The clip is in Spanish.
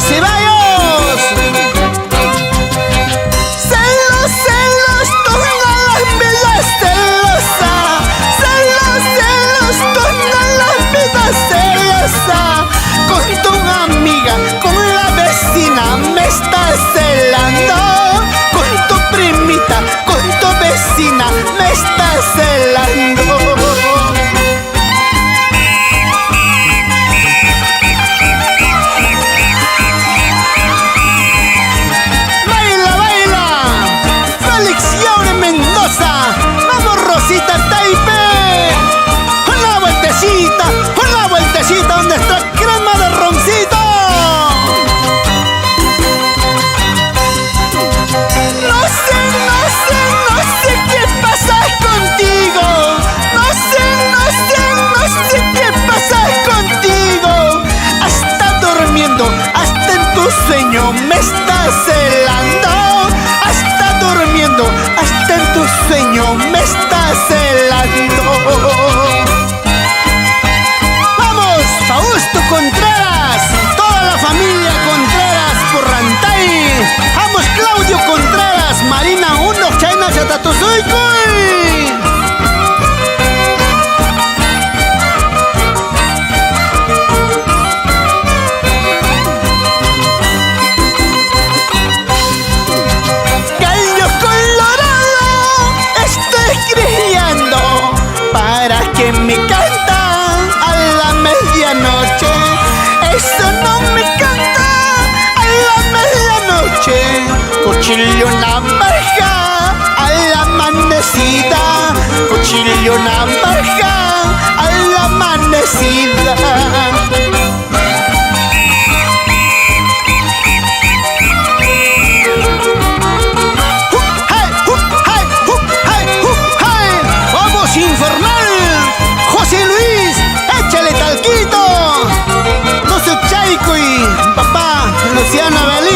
Ceballos. Celos, celos, toda la vida celosa. Celos, celos, toda la vida celosa. Con tu amiga, con la vecina me estás celando. Con tu primita, con tu vecina me estás celando. Baila, baila, Félix Yaure Mendoza. Vamos, Rosita Taipei. Una vueltecita donde está crema de roncito. No sé qué pasa contigo. No sé qué pasa contigo. Hasta durmiendo, hasta en tu sueño me estás celando. Hasta durmiendo, hasta en tu sueño me estás celando. Vamos, Fausto Contreras, toda la familia Contreras por Rantay. Vamos, Claudio Contreras, Marina 1, China Chatatuzuycuy. Gallo colorado, estoy criando para que me canta a la medianoche. Eso no me canta a la medianoche. Cuchillo navaja a la amanecida. Cuchillo navaja a la amanecida. Vamos, informal. José Luis, échale talquito. No se chaico y papá Luciano Belén.